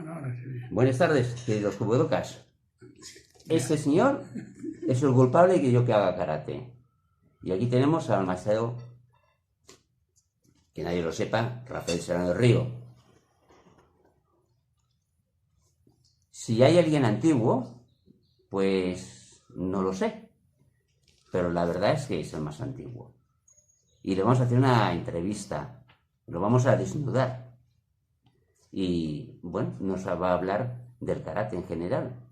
Ahora sí. Buenas tardes, queridos cubodocas. Este señor es el culpable que yo que haga karate. Y aquí tenemos al maestro, que nadie lo sepa, Rafael Serrano del Río. Si hay alguien antiguo, pues no lo sé. Pero la verdad es que es el más antiguo. Y le vamos a hacer una entrevista. Lo vamos a desnudar. Y bueno, nos va a hablar del karate en general,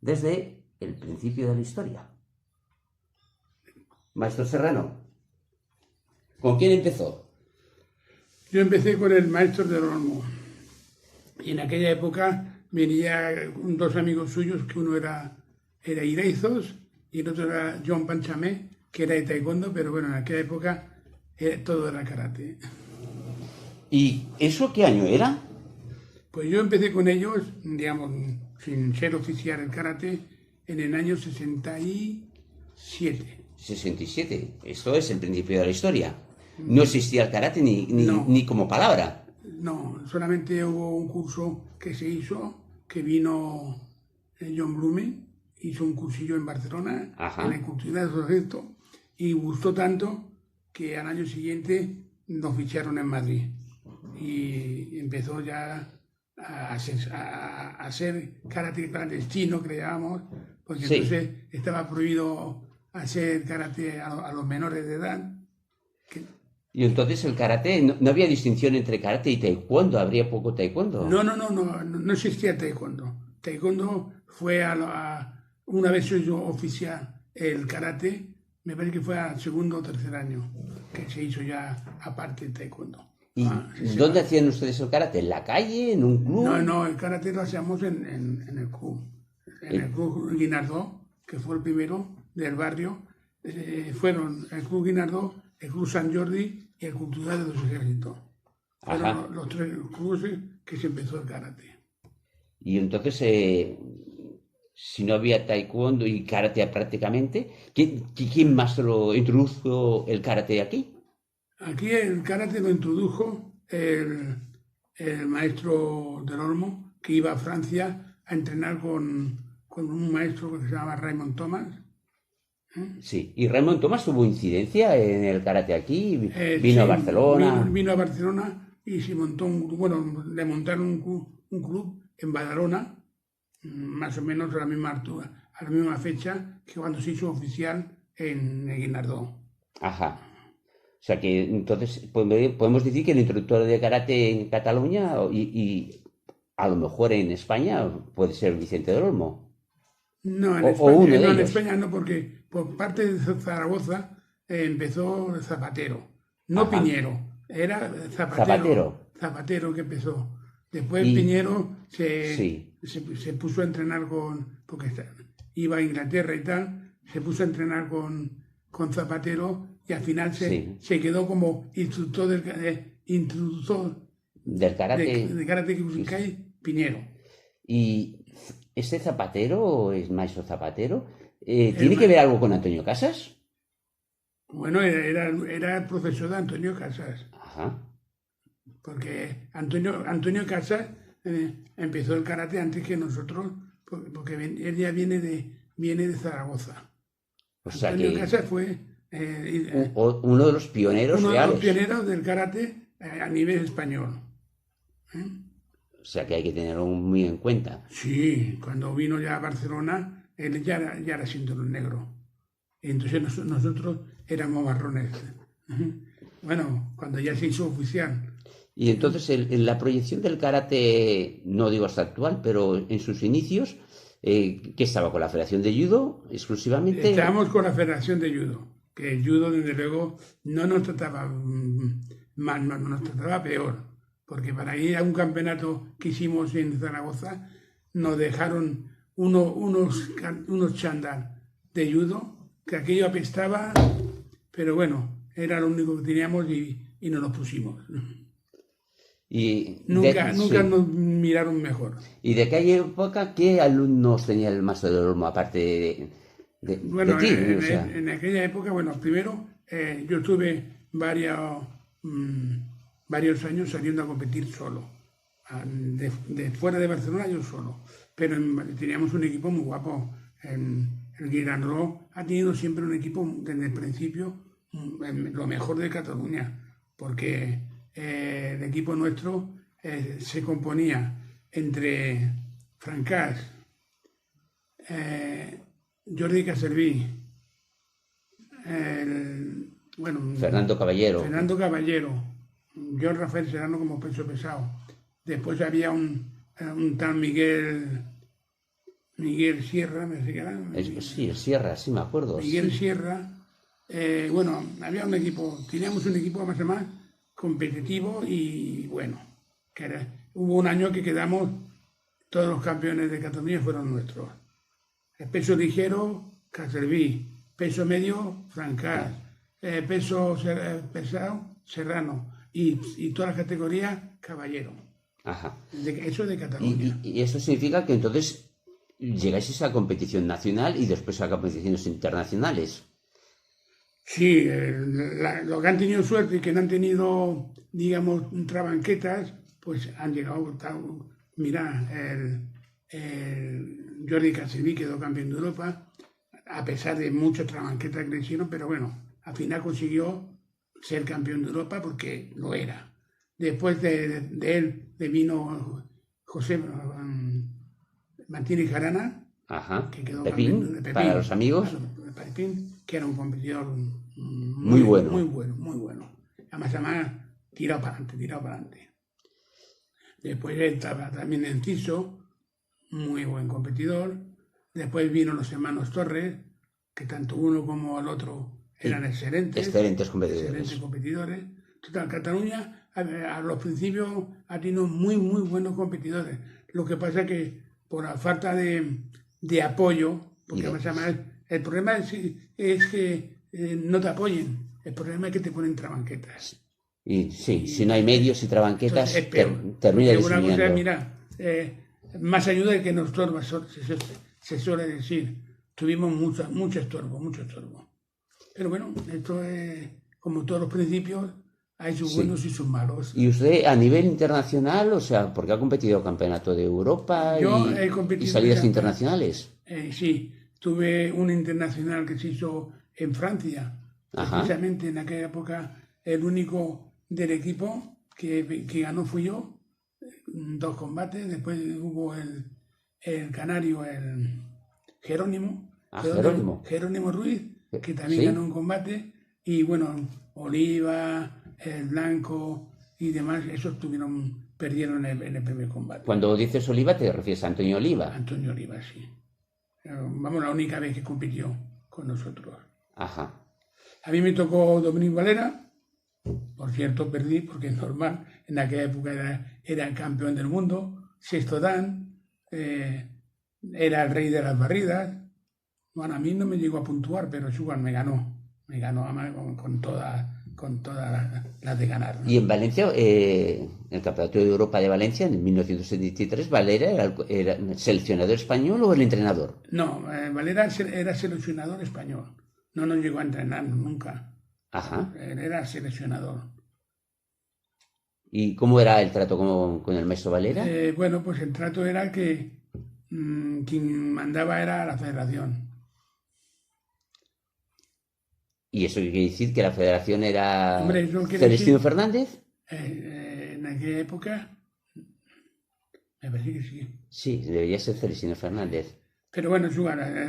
desde el principio de la historia. Maestro Serrano, ¿con quién empezó? Yo empecé con el maestro del Olmo. Y en aquella época venía dos amigos suyos, que uno era Ireizos y el otro era John Panchamé, que era de taekwondo, pero bueno, en aquella época todo era karate. ¿Y eso qué año era? Pues yo empecé con ellos, digamos, sin ser oficial el karate, en el año 67. 67. Esto es el principio de la historia. No existía el karate ni como palabra. No, solamente hubo un curso que se hizo, que vino John Blume, hizo un cursillo en Barcelona, Ajá. en la cultura de Sogesto, y gustó tanto que al año siguiente nos ficharon en Madrid. Y empezó ya a hacer karate clandestino, creíamos, porque Sí. entonces estaba prohibido hacer karate a los menores de edad. Y entonces el karate, no había distinción entre karate y taekwondo, habría poco taekwondo. No existía taekwondo. Taekwondo fue una vez se hizo oficial el karate, me parece que fue al segundo o tercer año que se hizo ya aparte el taekwondo. ¿Y dónde hacían ustedes el karate? ¿En la calle? ¿En un club? No, el karate lo hacíamos en el club. En el club Guinardó, que fue el primero del barrio. Fueron el club Guinardó, el club San Jordi y el Cultural de los Ejércitos. Fueron los tres clubes que se empezó el karate. Y entonces, si no había taekwondo y karate prácticamente, ¿quién más lo introdujo el karate aquí? Aquí el karate lo introdujo el maestro del Olmo, que iba a Francia a entrenar con un maestro que se llamaba Raymond Thomas. Sí, y Raymond Thomas tuvo incidencia en el karate aquí, vino Sí, a Barcelona. Vino a Barcelona y se montó le montaron un club en Badalona, más o menos a la misma altura, a la misma fecha que cuando se hizo oficial en Guinardó. Ajá. O sea que entonces podemos decir que el introductor de karate en Cataluña y a lo mejor en España puede ser Vicente del Olmo. No, en España no, porque por parte de Zaragoza empezó Zapatero, no Ajá. Piñero, era Zapatero. Zapatero que empezó. Después Piñero se puso a entrenar porque iba a Inglaterra y tal, se puso a entrenar con Zapatero y al final se quedó como instructor del karate. De karate Kyokushinkai, Piñero. Y este Zapatero, es maestro Zapatero, ¿tiene que ver algo con Antonio Casas? Bueno, era el profesor de Antonio Casas. Ajá. Porque Antonio Casas empezó el karate antes que nosotros, porque él ya viene de Zaragoza. O sea Antonio que Casas fue uno de los pioneros uno reales. de los pioneros del karate a nivel español. O sea que hay que tenerlo muy en cuenta. Sí, cuando vino ya a Barcelona, él ya era cinturón negro. Y entonces nosotros éramos marrones. Bueno, cuando ya se hizo oficial. Y entonces en la proyección del karate, no digo hasta actual, pero en sus inicios, ¿qué estaba con la Federación de Judo exclusivamente? Estábamos con la Federación de Judo, que el judo desde luego no nos trataba mal, no nos trataba peor, porque para ir a un campeonato que hicimos en Zaragoza nos dejaron unos chándal de judo, que aquello apestaba, pero bueno, era lo único que teníamos y nos los pusimos. Y nunca nos miraron mejor. ¿Y de aquella época qué alumnos tenía el maestro del Olmo, aparte de ti? En aquella época, bueno, primero yo estuve varios años saliendo a competir solo. de fuera de Barcelona yo solo. Pero teníamos un equipo muy guapo. El Guiranró ha tenido siempre un equipo desde el principio lo mejor de Cataluña, porque el equipo nuestro se componía entre Francás, Jordi Caselví, Fernando Caballero, yo Rafael Serrano como peso pesado. Después había un tal Miguel Sierra, me parece que era. Sí, el Sierra, sí me acuerdo. Miguel sí. Sierra. Había un equipo, teníamos un equipo más competitivo y bueno, hubo un año que quedamos, todos los campeones de Cataluña fueron nuestros. El peso ligero, Caselví, peso medio, Francás, peso pesado, Serrano y todas las categorías, Caballero. Ajá. Eso de Cataluña. Y eso significa que entonces llegáis a esa competición nacional y después a competiciones internacionales. Sí, los que han tenido suerte y que no han tenido, digamos, trabanquetas, pues han llegado. Mira, el Jordi Caselví quedó campeón de Europa, a pesar de muchas trabanquetas que le hicieron, pero bueno, al final consiguió ser campeón de Europa porque lo era. Después de él vino José Martínez Jarana, Ajá. que quedó Pepín, campeón de Pepín, para los amigos. Pepín, que era un competidor muy bueno. Muy bueno. Además, tirado para adelante. Después estaba también Enciso, muy buen competidor. Después vino los hermanos Torres, que tanto uno como el otro eran excelentes competidores. Total, Cataluña a los principios ha tenido muy buenos competidores. Lo que pasa es que por la falta de apoyo, porque además el problema es que no te apoyen, el problema es que te ponen trabanquetas. Y sí, si no hay medios y trabanquetas, termina disminuyendo. Mira, más ayuda de que nos estorba, se suele decir. Tuvimos mucho estorbo. Pero bueno, esto es como todos los principios, hay sus buenos y sus malos. ¿Y usted a nivel internacional, o sea, porque ha competido campeonato de Europa y salidas internacionales? Sí, tuve un internacional que se hizo en Francia. Ajá. Precisamente en aquella época el único del equipo que ganó fui yo, 2 combates. Después hubo el canario, el Jerónimo. Jerónimo Ruiz, que también ganó un combate. Y bueno, Oliva, el Blanco y demás, esos perdieron en el primer combate. Cuando dices Oliva, ¿te refieres a Antonio Oliva? Antonio Oliva, sí. Vamos, la única vez que compitió con nosotros. Ajá. A mí me tocó Dominic Valera. Por cierto, perdí, porque es normal. En aquella época era campeón del mundo. Sexto Dan. Era el rey de las barridas. Bueno, a mí no me llegó a puntuar, pero Sugar me ganó. Me ganó con todas las de ganar, ¿no? Y en Valencia, en el Campeonato de Europa de Valencia, en 1973, ¿Valera era seleccionador español o el entrenador? No, Valera era seleccionador español. No nos llegó a entrenar nunca. Ajá. Era seleccionador. ¿Y cómo era el trato con el maestro Valera? Bueno, pues el trato era que quien mandaba era la federación. ¿Y eso quiere decir que la federación era Celestino Fernández? En aquella época, me parece que sí. Sí, debería ser Celestino Fernández. Pero bueno,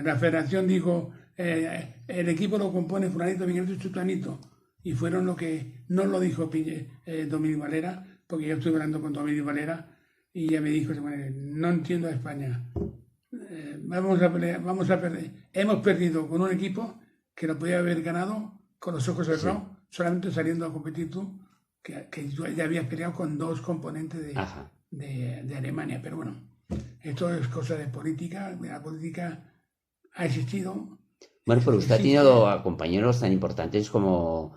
la federación dijo, el equipo lo compone fulanito, Miguelito y Chutanito. Y fueron lo que no lo dijo Dominic Valera, porque yo estuve hablando con Dominic Valera y ella me dijo, no entiendo a España. Vamos a perder. Hemos perdido con un equipo que lo podía haber ganado con los ojos cerrados, solamente saliendo a competir tú, que ya habías peleado con 2 componentes de Alemania. Pero bueno, esto es cosa de política. La política ha existido. Bueno, pero usted ha tenido a compañeros tan importantes como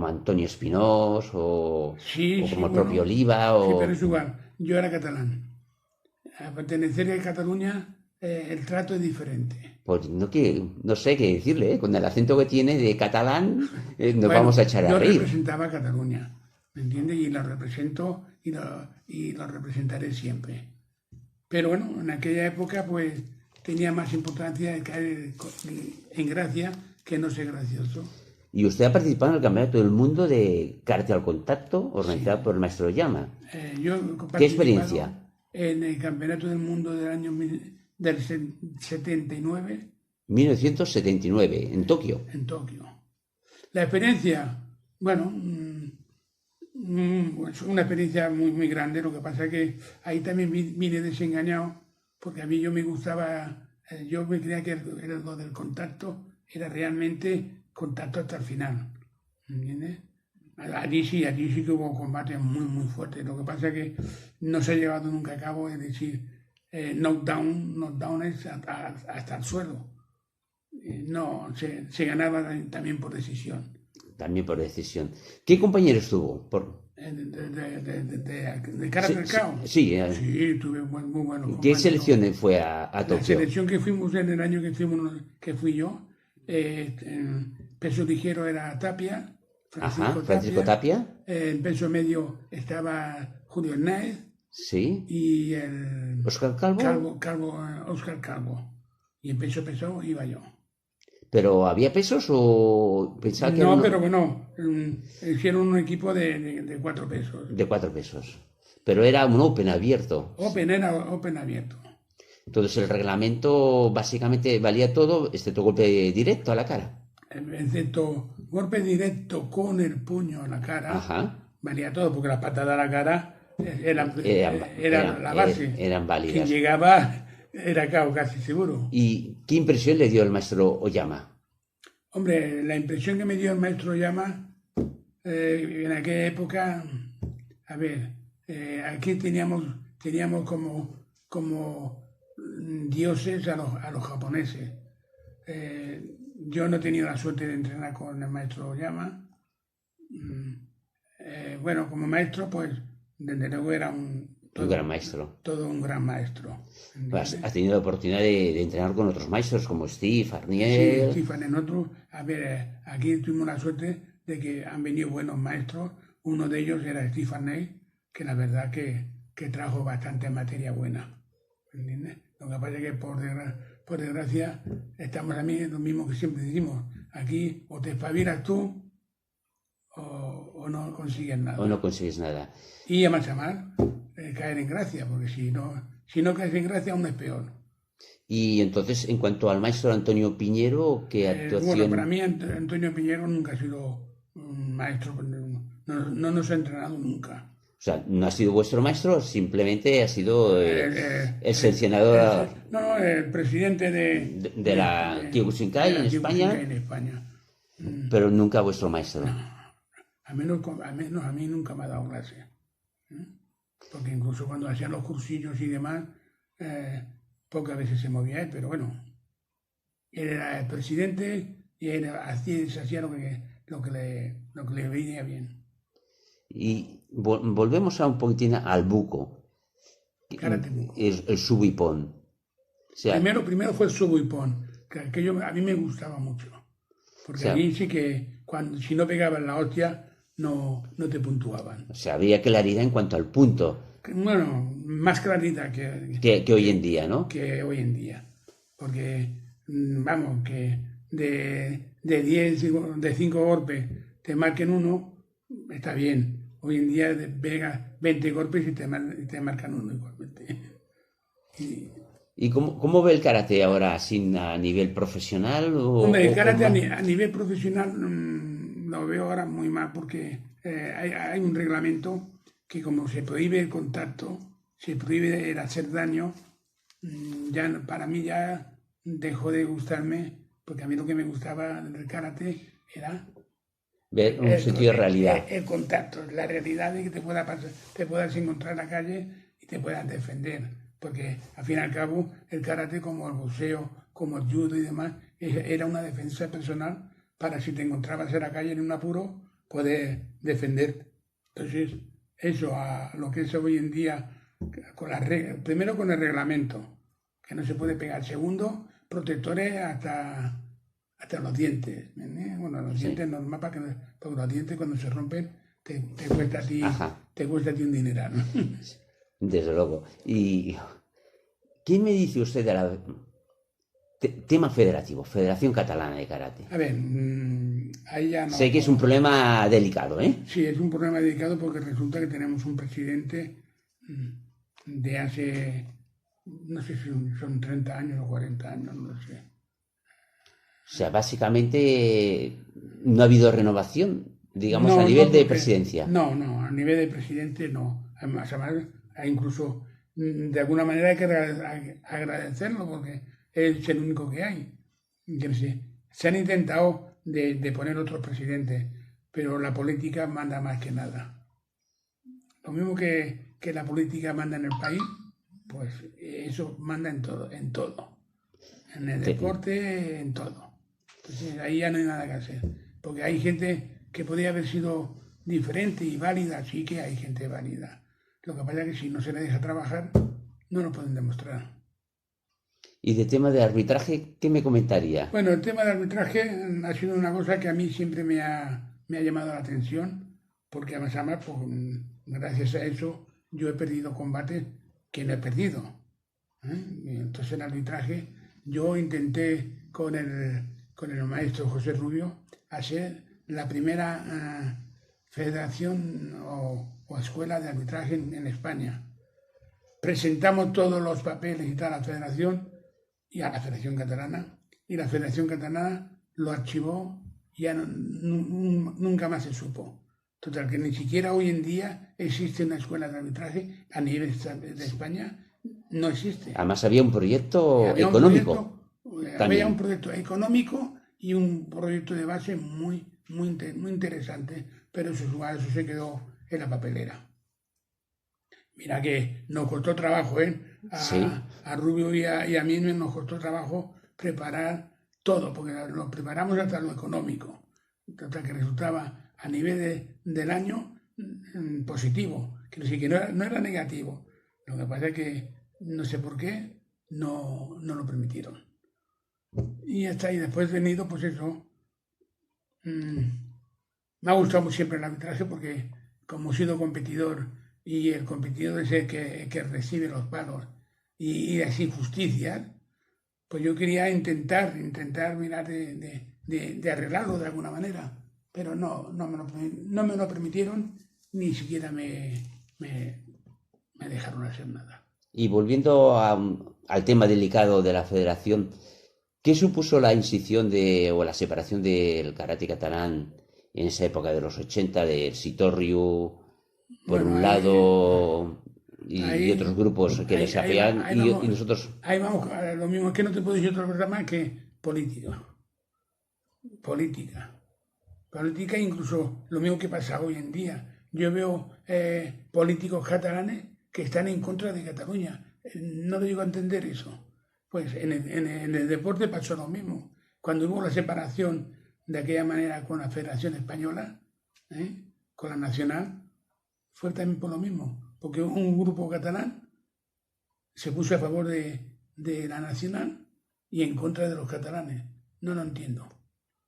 Antonio Espinós o como el propio Oliva. Sí, pero es igual. Yo era catalán. A pertenecer a Cataluña, el trato es diferente. Pues no sé qué decirle, con el acento que tiene de catalán nos vamos a echar a reír. Yo representaba a Cataluña, ¿me entiendes? Y la represento y lo representaré siempre. Pero bueno, en aquella época pues tenía más importancia el caer en gracia que no ser gracioso. Y usted ha participado en el Campeonato del Mundo de Karate al Contacto, organizado por el maestro Oyama. Yo he ¿Qué participado experiencia? en el Campeonato del Mundo del año del 79 1979, en Tokio. en Tokio. La experiencia, bueno, es una experiencia muy, muy grande. Lo que pasa es que ahí también vine desengañado, porque a mí yo me gustaba, yo me creía que era lo del contacto, era realmente contacto hasta el final. ¿Entiendes? Allí sí que hubo combates muy, muy fuertes. Lo que pasa es que no se ha llevado nunca a cabo, es decir, knockdown es hasta el suelo. No, se ganaba también por decisión. También por decisión. ¿Qué compañeros tuvo? De cara al cao. Sí. Sí, tuve muy buenos ¿Qué compañeros. selección fue a La Tokio? selección que fuimos en el año que fui yo, en peso ligero era Tapia, Francisco Tapia. En peso medio estaba Julio Hernández Sí. y el Óscar Calvo. Óscar Calvo. Y en peso pesado iba yo. ¿Pero había pesos o pensaba que No, era pero bueno, hicieron un equipo de 4 pesos. de 4 pesos? Pero era un Open abierto. Era Open abierto. Entonces el reglamento básicamente valía todo, excepto golpe directo a la cara. Excepto golpe directo con el puño a la cara, Ajá. valía todo, porque las patadas a la cara era la base. Eran válidas. Quien llegaba era cao, casi seguro. ¿Y qué impresión le dio el maestro Oyama? Hombre, la impresión que me dio el maestro Oyama en aquella época, a ver, aquí teníamos como dioses a los japoneses. Yo no he tenido la suerte de entrenar con el maestro Oyama. Bueno, como maestro, pues desde luego era un gran maestro. Todo un gran maestro. Has tenido la oportunidad de entrenar con otros maestros como Steve, Arniel. Sí, Steve, en otros. A ver, aquí tuvimos la suerte de que han venido buenos maestros. Uno de ellos era Steve Arniel, que la verdad que trajo bastante materia buena. ¿Entiendes? Lo que pasa es que por desgracia estamos a mí lo mismo que siempre decimos. Aquí o te espabilas tú o no consigues nada. O no consigues nada. Y a más caer en gracia, porque si no caes en gracia aún es peor. Y entonces, en cuanto al maestro Antonio Piñero, ¿qué actuación? Bueno, para mí Antonio Piñero nunca ha sido un maestro, no nos ha entrenado nunca. O sea, no ha sido vuestro maestro, simplemente ha sido el seleccionador. El presidente de la Kyokushinkai en España. Pero nunca vuestro maestro. A menos a mí nunca me ha dado clase. Porque incluso cuando hacían los cursillos y demás, pocas veces se movía él, pero bueno, él era el presidente y él hacía lo que le venía bien. Y volvemos un poquitín al buko. Karate buko. El subo-ippon. O sea, primero fue el subo-ippon, que aquello a mí me gustaba mucho. Porque allí sí que si no pegaban la hostia, no te puntuaban. O sea, había claridad en cuanto al punto. Bueno, más claridad que hoy en día, ¿no? Que hoy en día. Porque, vamos, que de 5 golpes te marquen uno, está bien. Hoy en día pega 20 golpes y te marcan uno igualmente. ¿Y cómo ve el karate ahora, a nivel profesional? Hombre, el karate a nivel profesional lo veo ahora muy mal porque hay un reglamento que como se prohíbe el contacto, se prohíbe el hacer daño, ya para mí ya dejó de gustarme, porque a mí lo que me gustaba del karate era ver un sentido de realidad. El contacto, la realidad de que te puedas encontrar en la calle y te puedas defender. Porque al fin y al cabo el karate, como el boxeo, como el judo y demás, era una defensa personal para si te encontrabas en la calle en un apuro, poder defender. Entonces, eso a lo que es hoy en día, primero con el reglamento, que no se puede pegar. Segundo, protectores hasta los dientes. Bueno, los dientes normal, porque los dientes cuando se rompen te te cuesta a ti un dineral. Desde luego. ¿Y qué me dice usted de la tema federativo, Federación Catalana de Karate? A ver, ahí ya no. Sé que es un problema delicado, ¿eh? Sí, es un problema delicado porque resulta que tenemos un presidente de hace, no sé si son 30 años o 40 años, no lo sé. O sea, básicamente no ha habido renovación, digamos, No, a nivel de porque- presidencia. No, a nivel de presidente no. Además, incluso de alguna manera hay que agradecerlo porque es el único que hay. Yo no sé, se han intentado de poner otros presidentes, pero la política manda más que nada. Lo mismo que la política manda en el país, pues eso manda en todo, en todo. En el Sí. deporte, en todo. Entonces ahí ya no hay nada que hacer. Porque hay gente que podría haber sido diferente y válida, sí que hay gente válida. Lo que pasa es que si no se le deja trabajar, no lo pueden demostrar. Y de tema de arbitraje, ¿qué me comentaría? Bueno, el tema del arbitraje ha sido una cosa que a mí siempre me ha llamado la atención, porque además, pues, gracias a eso, yo he perdido combates que no he perdido. Y entonces el arbitraje, yo intenté con el maestro José Rubio hacer la primera federación o escuela de arbitraje en España. Presentamos todos los papeles y tal a la federación y a la Federación Catalana, y la Federación Catalana lo archivó y ya nunca más se supo. Total, que ni siquiera hoy en día existe una escuela de arbitraje a nivel de España, no existe. Además había un proyecto Había un económico. había también. un proyecto económico y un proyecto de base muy interesante, pero eso se quedó en la papelera. Mira que nos costó trabajo, ¿eh? Sí. A Rubio y a mí nos costó trabajo preparar todo, porque lo preparamos hasta lo económico, hasta que resultaba a nivel del año positivo, que no era negativo. Lo que pasa es que no sé por qué no lo permitieron. Y hasta ahí después venido, pues eso. Me ha gustado siempre el arbitraje porque como he sido competidor y el competidor es el que recibe los pagos y las injusticias, pues yo quería intentar mirar de arreglarlo de alguna manera, pero no me lo permitieron, ni siquiera me dejaron hacer nada. Y volviendo al tema delicado de la federación, ¿qué supuso la inscripción o la separación del karate catalán en esa época de los 80, del Sitorriu, por Bueno, un lado, y ahí- otros grupos que les apoyan, y nosotros? Ahí vamos, lo mismo es que no te puedo decir otra cosa más que política. Política. Política, incluso lo mismo que pasa hoy en día. Yo veo políticos catalanes que están en contra de Cataluña. No lo llego a entender eso. Pues en el deporte pasó lo mismo. Cuando hubo la separación de aquella manera con la Federación Española, con la Nacional, fue también por lo mismo. Porque un grupo catalán se puso a favor de la Nacional y en contra de los catalanes. No lo entiendo.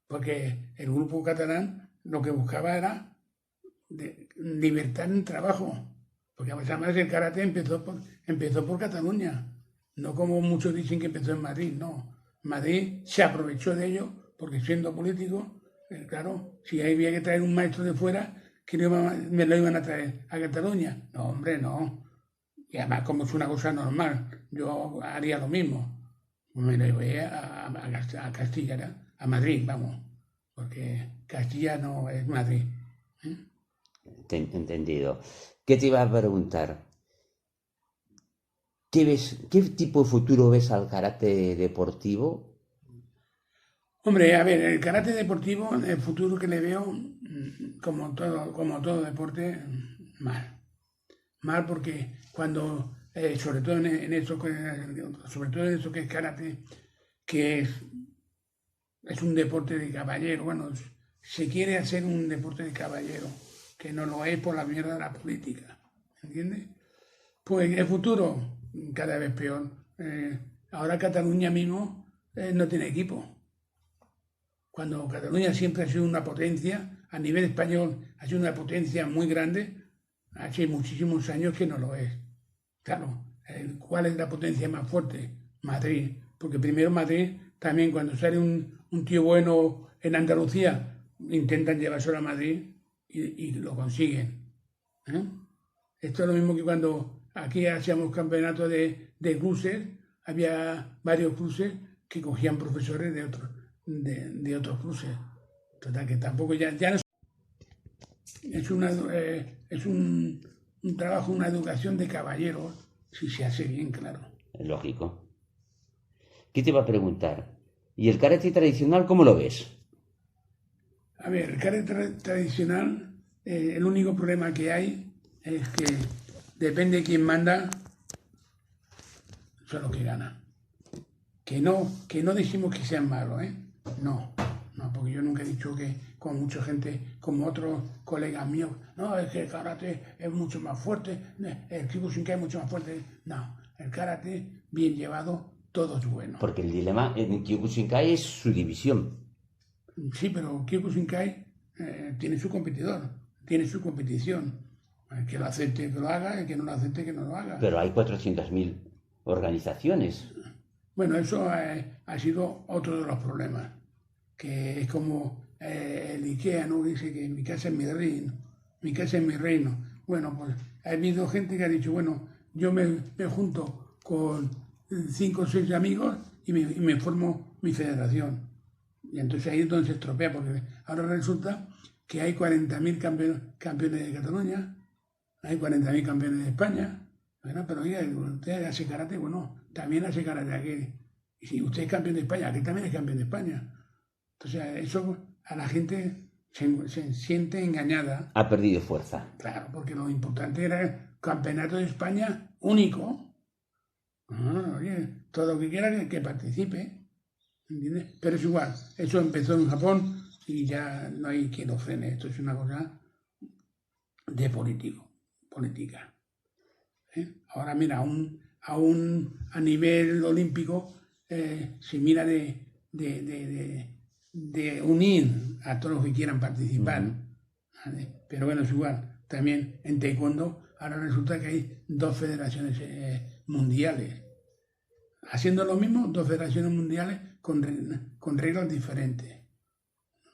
Porque el grupo catalán lo que buscaba era libertad en el trabajo. Porque además el karate empezó por Cataluña. No como muchos dicen que empezó en Madrid, no. Madrid se aprovechó de ello porque siendo político, claro, si había que traer un maestro de fuera, que me lo iban a traer a Cataluña. No, hombre, no. Y además como es una cosa normal, yo haría lo mismo. Me lo llevé a Castilla, a Madrid, vamos. Porque Castilla no es Madrid. Entendido. ¿Qué te iba a preguntar? ¿Qué tipo de futuro ves al karate deportivo? Hombre, a ver, el karate deportivo, el futuro que le veo, como todo deporte, mal. Mal porque cuando, sobre todo en eso, sobre todo en eso que es karate, que es un deporte de caballero, bueno, se quiere hacer un deporte de caballero, que no lo es por la mierda de la política, ¿entiendes? Pues el futuro cada vez peor. Ahora Cataluña mismo no tiene equipo. Cuando Cataluña siempre ha sido una potencia, a nivel español ha sido una potencia muy grande, hace muchísimos años que no lo es. Claro, ¿cuál es la potencia más fuerte? Madrid, porque primero Madrid, también cuando sale un tío bueno en Andalucía, intentan llevárselo a Madrid y lo consiguen. ¿Eh? Esto es lo mismo que cuando aquí hacíamos campeonatos de cruces, había varios cruces que cogían profesores de otros cruces. Total, que tampoco ya no es un trabajo, una educación de caballeros, si se hace bien, claro. Es lógico. ¿Qué te iba a preguntar? ¿Y el karate tradicional cómo lo ves? A ver, el karate tradicional, el único problema que hay es que depende de quién manda, son los que ganan. Que no decimos que sean malos, ¿eh? No, porque yo nunca he dicho que con mucha gente, como otros colegas míos, no, es que el karate es mucho más fuerte, el Kyokushinkai es mucho más fuerte. No, el karate, bien llevado, todo es bueno. Porque el dilema en Kyokushinkai es su división. Sí, pero Kyokushinkai tiene su competidor, tiene su competición. El que lo acepte que lo haga, el que no lo acepte que no lo haga. Pero hay 400.000 organizaciones. Bueno, eso ha sido otro de los problemas, que es como el IKEA, ¿no? Dice que mi casa es mi reino, mi casa es mi reino. Bueno, pues ha habido gente que ha dicho, bueno, yo me junto con 5 o 6 amigos y me formo mi federación. Y entonces ahí es donde se estropea, porque ahora resulta que hay 40.000 campeones de Cataluña, hay 40.000 campeones de España. Bueno, pero oiga, usted hace karate, bueno, también hace karate aquí. Y si usted es campeón de España, aquí también es campeón de España. Entonces, eso a la gente se siente engañada. Ha perdido fuerza. Claro, porque lo importante era el campeonato de España único. Oye, todo lo que quiera que participe. ¿Entiendes? Pero es igual, eso empezó en Japón y ya no hay quien lo frene. Esto es una cosa de política. Ahora mira, a nivel olímpico se mira de unir a todos los que quieran participar. ¿Vale? Pero bueno, es igual. También en taekwondo ahora resulta que hay 2 federaciones mundiales. Haciendo lo mismo, 2 federaciones mundiales con reglas diferentes.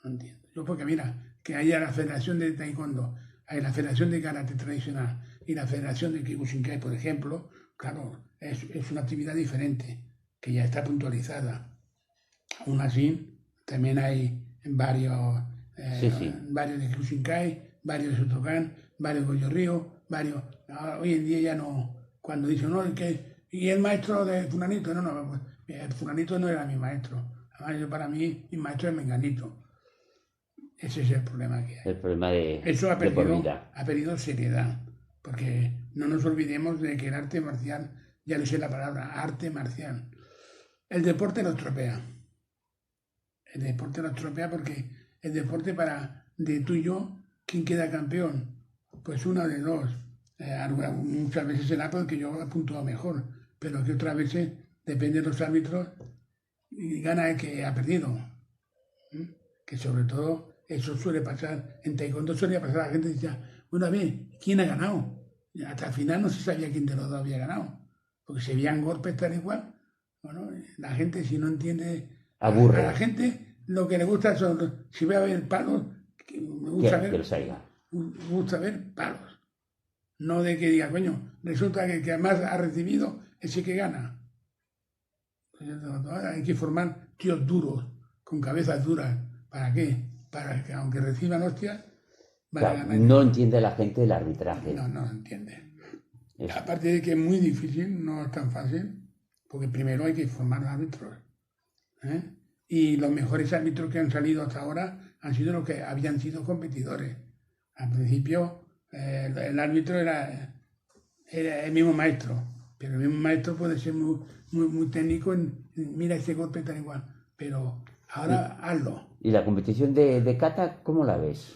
No entiendo. Yo porque mira, que haya la Federación de Taekwondo, hay la Federación de Karate Tradicional y la Federación de Kyokushinkai, por ejemplo, claro, es una actividad diferente, que ya está puntualizada. Aún así, también hay varios de Kyokushinkai, varios de Shotokan, varios de Goju-Ryu, varios... Hoy en día ya no... Cuando dicen, no, y el maestro de fulanito, no, el fulanito no era mi maestro. Además, para mí, mi maestro es menganito. Ese es el problema que hay. El problema de Eso ha por vida. perdido seriedad, porque no nos olvidemos de que el arte marcial, ya no sé la palabra, arte marcial, el deporte lo estropea. El deporte lo estropea porque el deporte de tú y yo, ¿quién queda campeón? Pues uno de dos. Muchas veces será porque yo he puntuado mejor, pero que otras veces, depende de los árbitros, y gana el que ha perdido. Que sobre todo eso suele pasar, en taekwondo suele pasar, la gente decía, bueno, a ver, ¿quién ha ganado? Y hasta el final no se sabía quién de los dos había ganado, porque se veían golpes tal y cual. Bueno, la gente si no entiende, aburre. A la gente lo que le gusta son, si ve a ver palos, me gusta ver palos. No de que diga, coño, resulta que el que más ha recibido es el que gana. Hay que formar tíos duros, con cabezas duras. ¿Para qué? Para que aunque reciban hostias, claro, no entiende la gente el arbitraje. No entiende. Aparte de que es muy difícil, no es tan fácil, porque primero hay que formar árbitros. Y los mejores árbitros que han salido hasta ahora han sido los que habían sido competidores. Al principio el árbitro era el mismo maestro, pero el mismo maestro puede ser muy técnico mira ese golpe tal igual, pero ahora hazlo. ¿Y la competición de kata cómo la ves?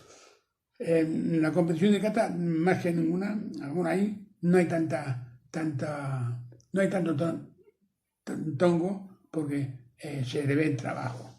La competición de kata, más que ninguna, alguna ahí, no hay no hay tanto tongo, porque se le ve el trabajo.